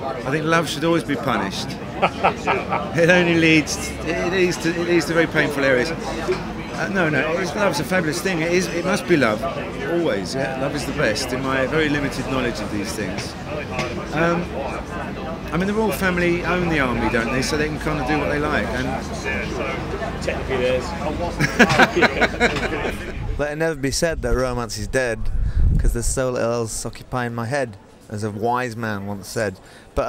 I think love should always be punished. It only leads to very painful areas. No, love's a fabulous thing. It must be love, always. Yeah? Love is the best, in my very limited knowledge of these things. I mean, the royal family own the army, don't they? So they can kind of do what they like. And technically, theirs. Let it never be said that romance is dead, because there's so little else occupying my head, as a wise man once said. But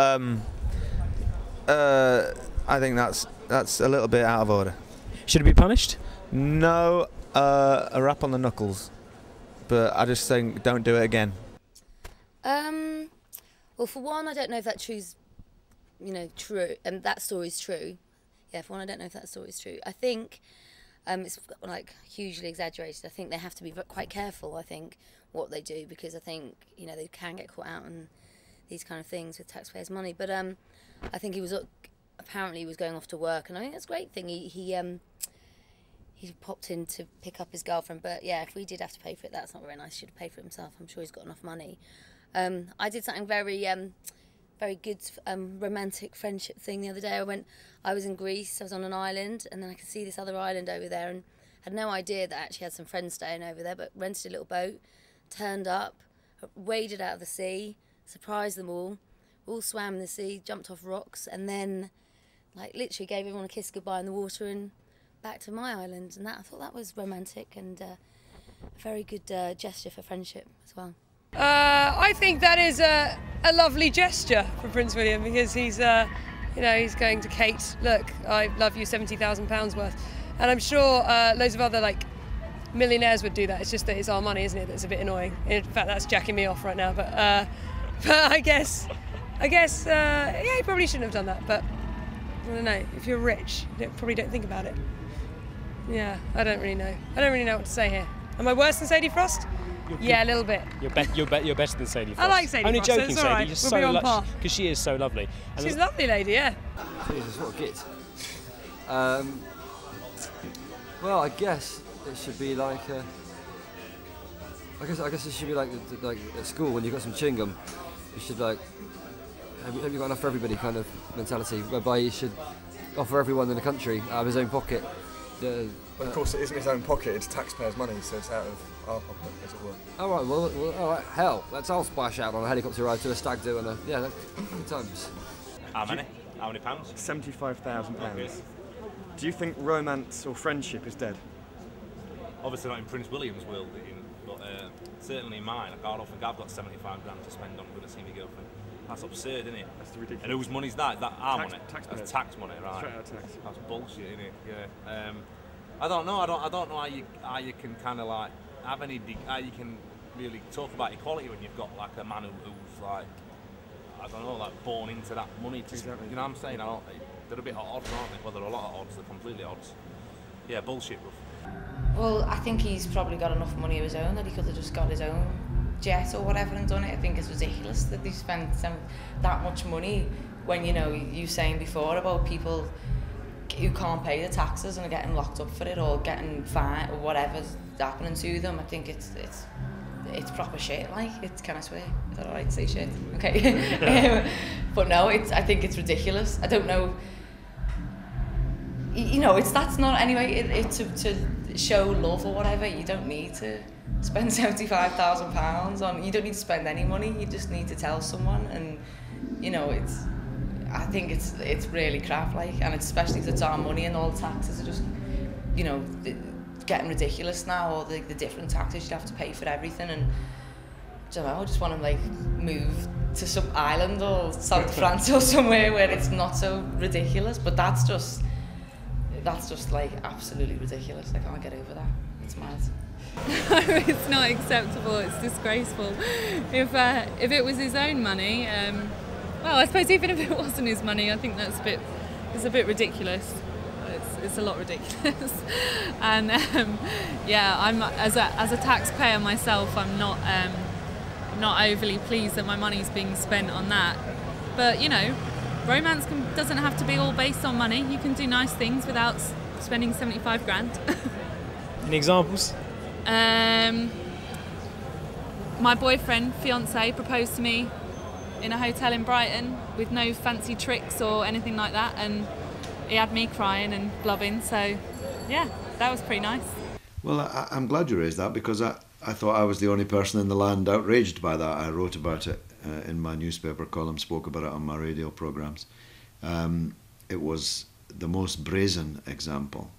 I think that's a little bit out of order. Should it be punished? No, a rap on the knuckles. But I just think don't do it again. Well, for one, I don't know if that true's, true, and that story's true. Yeah, for one, I don't know if that story's true. I think it's like hugely exaggerated. I think they have to be quite careful. I think what they do, because I think they can get caught out on these kind of things with taxpayers' money. But I think he was apparently he was going off to work, and I think that's a great thing. He popped in to pick up his girlfriend, but yeah, if we did have to pay for it, that's not very nice. He should have paid for it himself. I'm sure he's got enough money. I did something very good romantic friendship thing the other day. I was in Greece, I was on an island, and then I could see this other island over there, and had no idea that I actually had some friends staying over there, but rented a little boat, turned up, waded out of the sea, surprised them all swam in the sea, jumped off rocks, and then literally gave everyone a kiss goodbye in the water and back to my island. And I thought that was romantic and a very good gesture for friendship as well. I think that is a lovely gesture for Prince William, because he's he's going to Kate, look, I love you, £70,000 worth. And I'm sure loads of other millionaires would do that. It's just that it's our money, isn't it, that's a bit annoying. In fact, that's jacking me off right now. But I guess yeah, he probably shouldn't have done that. But I don't know, if you're rich, you probably don't think about it. Yeah, I don't really know. I don't really know what to say here. Am I worse than Sadie Frost? Yeah, a little bit. You're better than Sadie Frost. I like Sadie Only Frost. Only joking, so Sadie. right. You're we'll so lucky because she is so lovely. And she's a lovely lady, yeah. Jesus, what a git. Well, I guess it should be like. I guess it should be like at school when you've got some chewing gum. You should have you got enough for everybody kind of mentality, whereby you should offer everyone in the country out of his own pocket. Of course, it isn't his own pocket, it's taxpayers' money, so it's out of our pocket, as it were. All right, well, all right, hell, let's all splash out on a helicopter ride to a stag do, and yeah, good times. How many? How many pounds? £75,000. Do you think romance or friendship is dead? Obviously not in Prince William's world, but certainly in mine. I don't think I've got 75 grand to spend on going to see my girlfriend. That's absurd, isn't it? That's ridiculous. And whose money's that? Is that our money? Taxpayers. That's tax money, right? Straight out of tax. That's bullshit, isn't it? Yeah. I don't know. I don't know how you can kind of have any how you can really talk about equality when you've got a man who's I don't know, born into that money. Exactly. You know what I'm saying? They're a bit at odds, aren't they? Well, they're a lot at odds. They're completely at odds. Yeah, bullshit. Well, I think he's probably got enough money of his own that he could have just got his own jet or whatever and done it. I think it's ridiculous that they spend that much money when, you were saying before about people who can't pay the taxes and are getting locked up for it or getting fined or whatever's happening to them. I think it's proper shit. Can I swear? Is that alright to say shit? Okay. But no, I think it's ridiculous. I don't know. That's not anyway. It's to show love or whatever. You don't need to spend £75,000 on. You don't need to spend any money. You just need to tell someone, and I think it's really crap, and it's especially because it's our money and all the taxes are just, getting ridiculous now. All the different taxes you'd have to pay for everything, and I don't know. I just want to move to some island or South France or somewhere where it's not so ridiculous. But that's just absolutely ridiculous. I can't get over that. It's mad. It's not acceptable. It's disgraceful. If it was his own money. Well, I suppose even if it wasn't his money, I think that's a bit ridiculous. It's a lot ridiculous. And yeah, I'm as a taxpayer myself, I'm not overly pleased that my money's being spent on that. But romance doesn't have to be all based on money. You can do nice things without spending 75 grand. Any examples? My fiance proposed to me in a hotel in Brighton with no fancy tricks or anything like that, and he had me crying and blubbing, so yeah, that was pretty nice. Well, I'm glad you raised that, because I thought I was the only person in the land outraged by that. I wrote about it in my newspaper column, spoke about it on my radio programmes. It was the most brazen example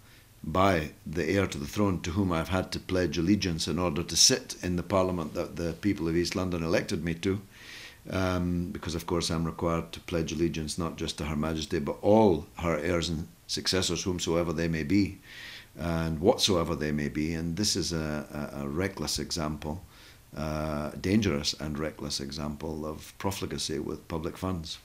by the heir to the throne, to whom I've had to pledge allegiance in order to sit in the parliament that the people of East London elected me to, because of course I'm required to pledge allegiance not just to Her Majesty but all her heirs and successors, whomsoever they may be and whatsoever they may be. And this is a reckless example, dangerous and reckless example of profligacy with public funds.